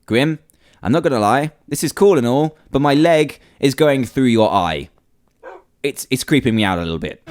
Grim, I'm not gonna lie, this is cool and all, but my leg is going through your eye. It's creeping me out a little bit.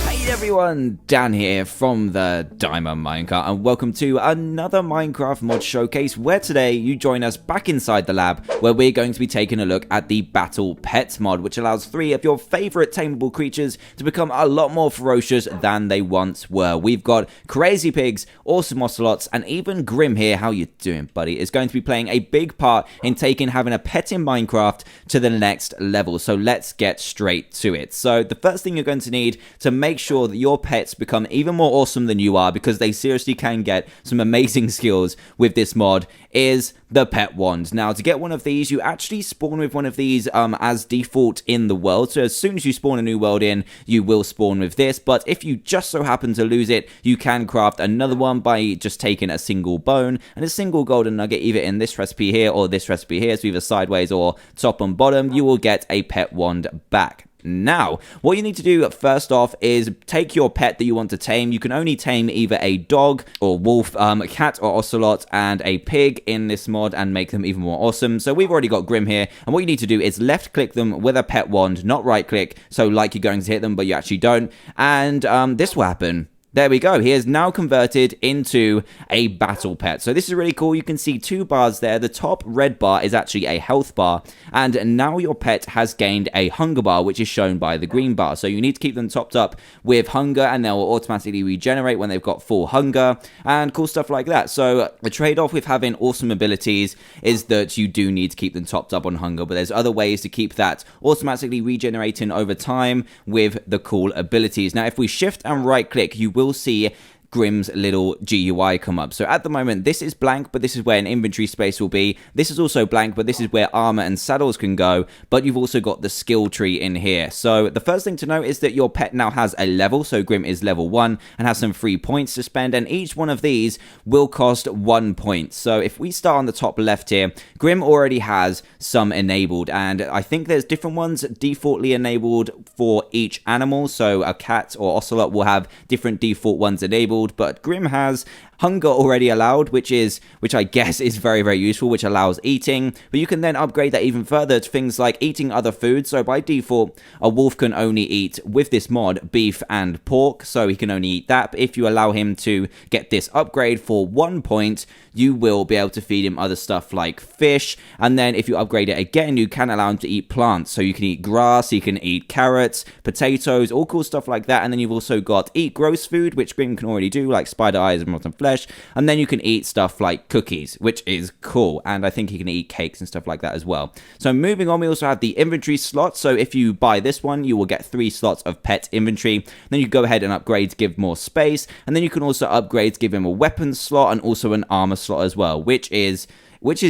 Hey everyone, Dan here from the Diamond Minecart, and welcome to another Minecraft mod showcase where today you join us back inside the lab where we're going to be taking a look at the Battle Pets mod, which allows 3 of your favorite tameable creatures to become a lot more ferocious than they once were. We've got crazy pigs, awesome ocelots, and even Grim here, how you doing buddy, is going to be playing a big part in having a pet in Minecraft to the next level. So let's get straight to it. So the first thing you're going to need to make sure that your pets become even more awesome than you are, because they seriously can get some amazing skills with this mod, is the pet wand. Now, to get one of these, you actually spawn with one of these as default in the world. So as soon as you spawn a new world in, you will spawn with this. But if you just so happen to lose it, you can craft another one by just taking a single bone and a single golden nugget, either in this recipe here or this recipe here, so either sideways or top and bottom. You will get a pet wand back. Now, what you need to do first off is take your pet that you want to tame. You can only tame either a dog or wolf, a cat or ocelot, and a pig in this mod and make them even more awesome. So we've already got Grim here, and what you need to do is left click them with a pet wand, not right click, so like you're going to hit them but you actually don't, and this will happen. There we go. He is now converted into a battle pet. So this is really cool. You can see 2 bars there. The top red bar is actually a health bar. And now your pet has gained a hunger bar, which is shown by the green bar. So you need to keep them topped up with hunger, and they'll automatically regenerate when they've got full hunger and cool stuff like that. So the trade-off with having awesome abilities is that you do need to keep them topped up on hunger. But there's other ways to keep that automatically regenerating over time with the cool abilities. Now, if we shift and right click, you will see Grim's little GUI come up. So at the moment, this is blank, but this is where an inventory space will be. This is also blank, but this is where armor and saddles can go. But you've also got the skill tree in here. So the first thing to know is that your pet now has a level. So Grim is level 1 and has some free points to spend. And each one of these will cost 1 point. So if we start on the top left here, Grim already has some enabled. And I think there's different ones defaultly enabled for each animal. So a cat or ocelot will have different default ones enabled. But Grim has hunger already allowed, which I guess is very, very useful, which allows eating. But you can then upgrade that even further to things like eating other foods. So by default, a wolf can only eat, with this mod, beef and pork. So he can only eat that. But if you allow him to get this upgrade for 1 point, you will be able to feed him other stuff like fish. And then if you upgrade it again, you can allow him to eat plants. So you can eat grass, he can eat carrots, potatoes, all cool stuff like that. And then you've also got eat gross food, which Grim can already do, like spider eyes and rotten flesh. And then you can eat stuff like cookies, which is cool. And I think he can eat cakes and stuff like that as well. So moving on, we also have the inventory slot. So if you buy this one, you will get 3 slots of pet inventory. Then you go ahead and upgrade to give more space. And then you can also upgrade to give him a weapons slot and also an armor slot as well, which is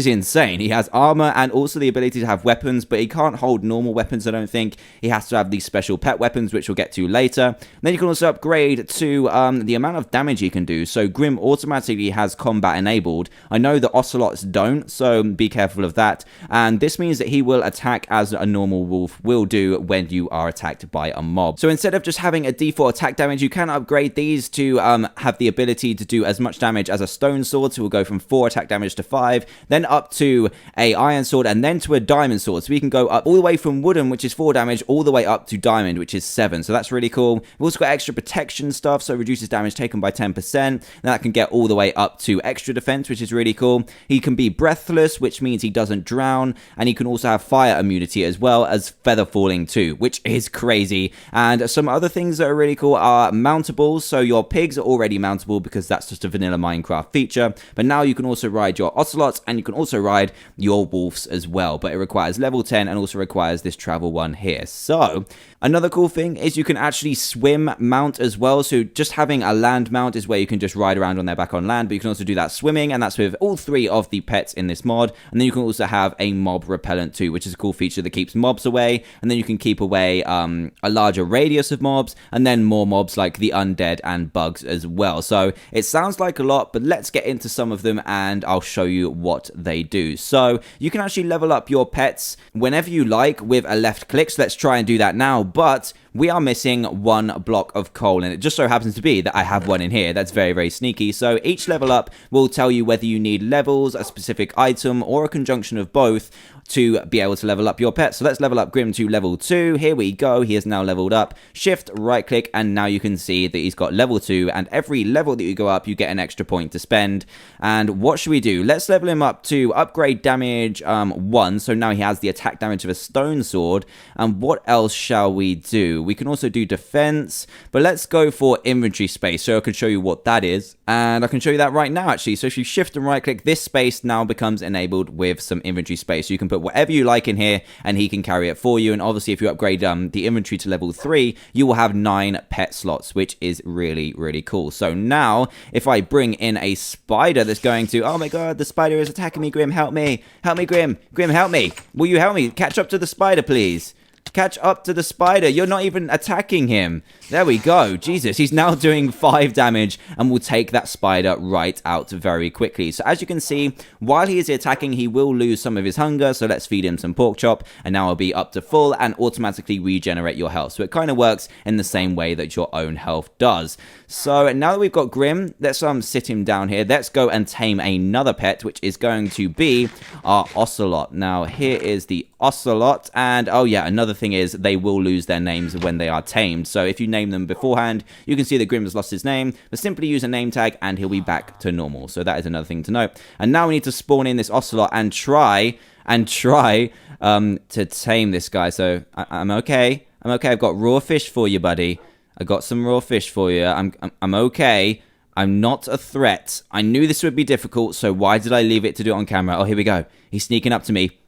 insane. He has armor and also the ability to have weapons, but he can't hold normal weapons, I don't think. He has to have these special pet weapons, which we'll get to later. And then you can also upgrade to the amount of damage he can do. So Grim automatically has combat enabled. I know the ocelots don't, so be careful of that. And this means that he will attack as a normal wolf will do when you are attacked by a mob. So instead of just having a default attack damage, you can upgrade these to have the ability to do as much damage as a stone sword. So we'll go from 4 attack damage to 5. Then up to a iron sword, and then to a diamond sword. So we can go up all the way from wooden, which is 4 damage, all the way up to diamond, which is 7. So that's really cool. We've also got extra protection stuff, so reduces damage taken by 10%. And that can get all the way up to extra defense, which is really cool. He can be breathless, which means he doesn't drown. And he can also have fire immunity as well as feather falling too, which is crazy. And some other things that are really cool are mountables. So your pigs are already mountable because that's just a vanilla Minecraft feature. But now you can also ride your ocelots, and you can also ride your wolves as well, but it requires level 10 and also requires this travel one here. So another cool thing is you can actually swim mount as well. So just having a land mount is where you can just ride around on their back on land, but you can also do that swimming, and that's with all 3 of the pets in this mod. And then you can also have a mob repellent too, which is a cool feature that keeps mobs away, and then you can keep away a larger radius of mobs, and then more mobs like the undead and bugs as well. So it sounds like a lot, but let's get into some of them and I'll show you what what they do. So you can actually level up your pets whenever you like with a left click. So let's try and do that now. But we are missing one block of coal, and it just so happens to be that I have one in here. That's very, very sneaky. So each level up will tell you whether you need levels, a specific item, or a conjunction of both to be able to level up your pet. So let's level up Grim to level 2. Here we go. He is now leveled up. Shift, right click, and now you can see that he's got level 2, and every level that you go up, you get an extra point to spend. And what should we do? Let's level him up to upgrade damage 1. So now he has the attack damage of a stone sword. And what else shall we do? We can also do defense, but let's go for inventory space so I can show you what that is. And I can show you that right now, actually. So if you shift and right click, this space now becomes enabled with some inventory space. So you can put whatever you like in here and he can carry it for you. And obviously if you upgrade the inventory to level 3, you will have 9 pet slots, which is really, really cool. So now if I bring in a spider that's going to, oh my god, the spider is attacking me. Grim, help me. Help me, Grim. Grim, help me. Will you help me? Catch up to the spider, please. Catch up to the spider. You're not even attacking him. There we go. Jesus, he's now doing 5 damage and will take that spider right out very quickly. So as you can see, while he is attacking, he will lose some of his hunger. So let's feed him some pork chop, and now I'll be up to full and automatically regenerate your health. So it kind of works in the same way that your own health does. So now that we've got Grim, let's sit him down here. Let's go and tame another pet, which is going to be our Ocelot. Now here is the Ocelot, and oh yeah, another thing is they will lose their names when they are tamed. So if you name them beforehand, you can see that Grim has lost his name, but simply use a name tag and he'll be back to normal. So that is another thing to note. And now we need to spawn in this Ocelot and try to tame this guy. So I'm okay. I'm okay. I've got raw fish for you, buddy. I got some raw fish for you. I'm okay. I'm not a threat. I knew this would be difficult, so why did I leave it to do it on camera? Oh, here we go. He's sneaking up to me.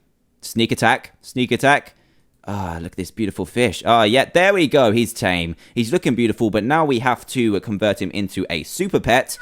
Sneak attack. Sneak attack. Ah, look at this beautiful fish. Ah, yeah, there we go. He's tame. He's looking beautiful, but now we have to convert him into a super pet.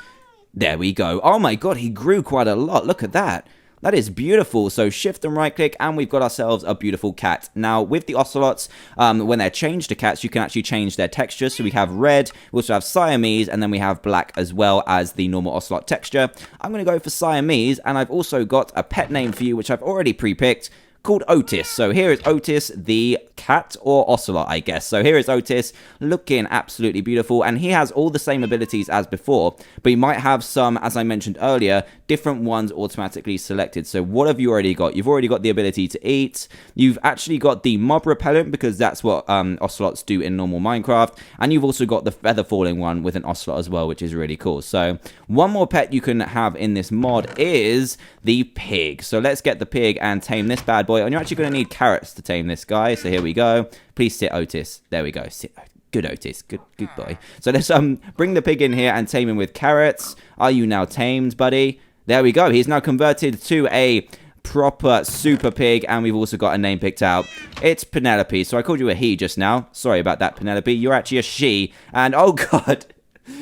There we go. Oh my god, he grew quite a lot. Look at that. That is beautiful. So shift and right click, and we've got ourselves a beautiful cat. Now with the Ocelots, when they're changed to cats, you can actually change their texture. So we have red, we also have Siamese, and then we have black as well as the normal Ocelot texture. I'm going to go for Siamese, and I've also got a pet name for you, which I've already pre-picked, called Otis. So here is Otis the Cat, or Ocelot, I guess. So here is Otis, looking absolutely beautiful, and he has all the same abilities as before, but he might have some, as I mentioned earlier, different ones automatically selected. So what have you already got? You've already got the ability to eat. You've actually got the mob repellent, because that's what Ocelots do in normal Minecraft, and you've also got the feather falling one with an Ocelot as well, which is really cool. So one more pet you can have in this mod is the pig. So let's get the pig and tame this bad boy. And you're actually going to need carrots to tame this guy. So here we go. Please sit, Otis. There we go. Sit. Good, Otis. Good boy. So let's bring the pig in here and tame him with carrots. Are you now tamed, buddy? There we go. He's now converted to a proper super pig, and we've also got a name picked out. It's Penelope. So I called you a he just now. Sorry about that, Penelope. You're actually a she. And oh god,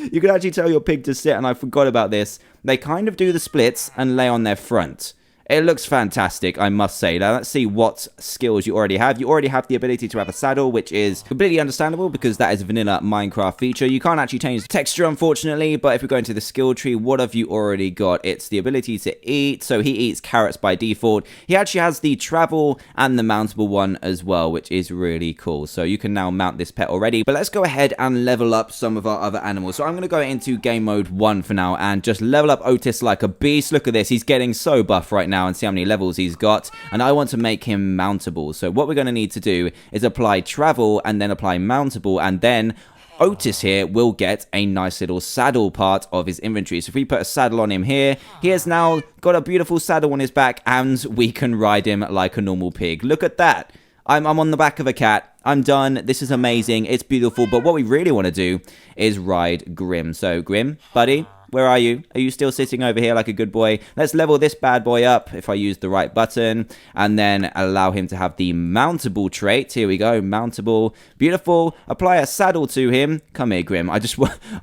you can actually tell your pig to sit, and I forgot about this. They kind of do the splits and lay on their front. It looks fantastic, I must say. Now, let's see what skills you already have. You already have the ability to have a saddle, which is completely understandable because that is a vanilla Minecraft feature. You can't actually change the texture, unfortunately, but if we go into the skill tree, what have you already got? It's the ability to eat, so he eats carrots by default. He actually has the travel and the mountable one as well, which is really cool. So you can now mount this pet already, but let's go ahead and level up some of our other animals. So I'm going to go into game mode 1 for now and just level up Otis like a beast. Look at this, he's getting so buff right now, and see how many levels he's got, and I want to make him mountable. So what we're going to need to do is apply travel and then apply mountable, and then Otis here will get a nice little saddle part of his inventory. So if we put a saddle on him here, he has now got a beautiful saddle on his back, and we can ride him like a normal pig. Look at that. I'm on the back of a cat. I'm done. This is amazing. It's beautiful. But what we really want to do is ride Grim. So Grim, buddy, where are you? Are you still sitting over here like a good boy? Let's level this bad boy up if I use the right button, and then allow him to have the mountable trait. Here we go, mountable. Beautiful. Apply a saddle to him. Come here, Grim.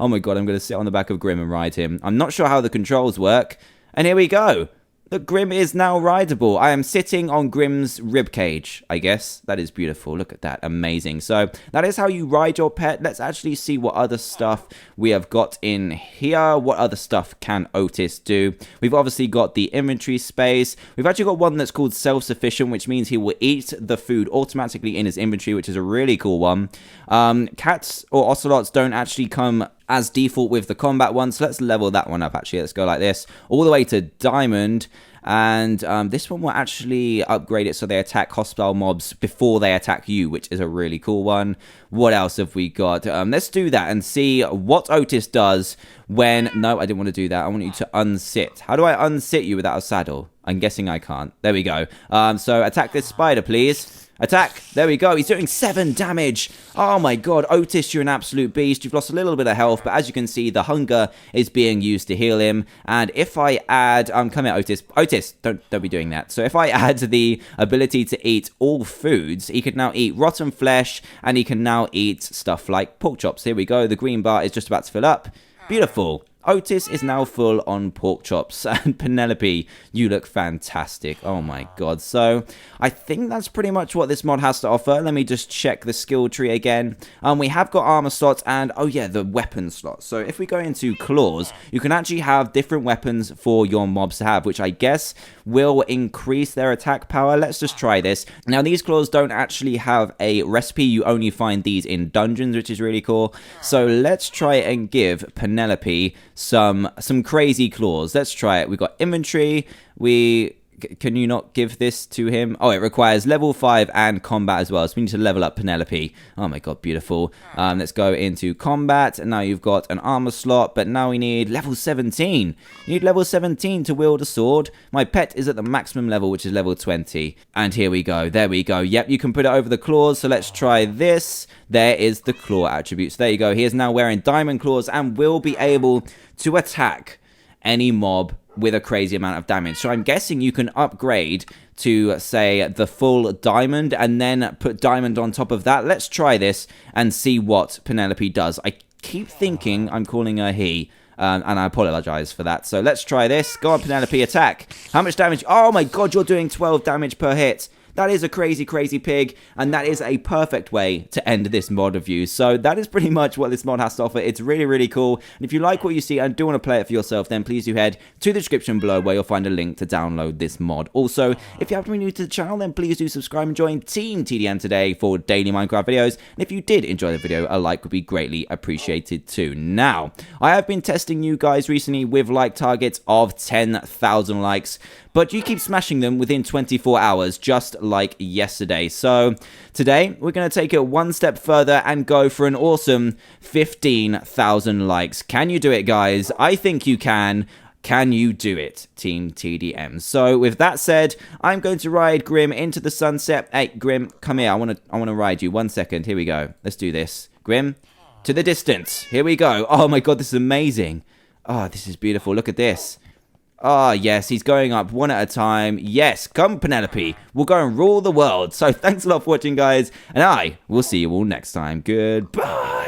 Oh my god, I'm going to sit on the back of Grim and ride him. I'm not sure how the controls work. And here we go. Look, Grim is now rideable. I am sitting on Grim's ribcage, I guess. That is beautiful. Look at that. Amazing. So that is how you ride your pet. Let's actually see what other stuff we have got in here. What other stuff can Otis do? We've obviously got the inventory space. We've actually got one that's called self-sufficient, which means he will eat the food automatically in his inventory, which is a really cool one. Cats or ocelots don't actually come as default with the combat one, so let's level that one up. Actually, let's go like this all the way to diamond, and this one will actually upgrade it so they attack hostile mobs before they attack you, which is a really cool one. What else have we got? Let's do that and see what Otis does when... No, I didn't want to do that. I want you to unsit. How do I unsit you without a saddle? I'm guessing I can't. There we go. So attack this spider, please. Attack. There we go. He's doing 7 damage. Oh my god. Otis, you're an absolute beast. You've lost a little bit of health, but as you can see, the hunger is being used to heal him. And if I add... come here, Otis. Otis, don't be doing that. So if I add the ability to eat all foods, he can now eat rotten flesh, and he can now eat stuff like pork chops. Here we go. The green bar is just about to fill up. Beautiful. Otis is now full on pork chops, and Penelope, you look fantastic. Oh my god. So I think that's pretty much what this mod has to offer. Let me just check the skill tree again. We have got armor slots and, oh yeah, the weapon slots. So if we go into claws, you can actually have different weapons for your mobs to have, which I guess will increase their attack power. Let's just try this. Now, these claws don't actually have a recipe. You only find these in dungeons, which is really cool. So let's try and give Penelope some crazy claws. Let's try it. We've got inventory. Can you not give this to him? Oh, it requires level 5 and combat as well. So we need to level up Penelope. Oh my god, beautiful. Let's go into combat. And now you've got an armor slot, but now we need level 17. You need level 17 to wield a sword. My pet is at the maximum level, which is level 20. And here we go. There we go. Yep, you can put it over the claws. So let's try this. There is the claw attribute. So there you go. He is now wearing diamond claws and will be able to attack any mob with a crazy amount of damage. So I'm guessing you can upgrade to, say, the full diamond and then put diamond on top of that. Let's try this and see what Penelope does. I keep thinking I'm calling her he, and I apologize for that. So let's try this. Go on, Penelope, attack. How much damage? Oh my god, you're doing 12 damage per hit. That is a crazy, crazy pig, and that is a perfect way to end this mod review. So that is pretty much what this mod has to offer. It's really, really cool. And if you like what you see and do want to play it for yourself, then please do head to the description below where you'll find a link to download this mod. Also, if you happen to be new to the channel, then please do subscribe and join Team TDM today for daily Minecraft videos. And if you did enjoy the video, a like would be greatly appreciated too. Now, I have been testing you guys recently with like targets of 10,000 likes, but you keep smashing them within 24 hours, just like yesterday. So today, we're going to take it one step further and go for an awesome 15,000 likes. Can you do it, guys? I think you can. Can you do it, Team TDM? So with that said, I'm going to ride Grim into the sunset. Hey, Grim, come here. I want to ride you. 1 second. Here we go. Let's do this. Grim, to the distance. Here we go. Oh my god, this is amazing. Oh, this is beautiful. Look at this. Ah, yes, he's going up one at a time. Yes, come Penelope. We'll go and rule the world. So thanks a lot for watching, guys. And I will see you all next time. Goodbye.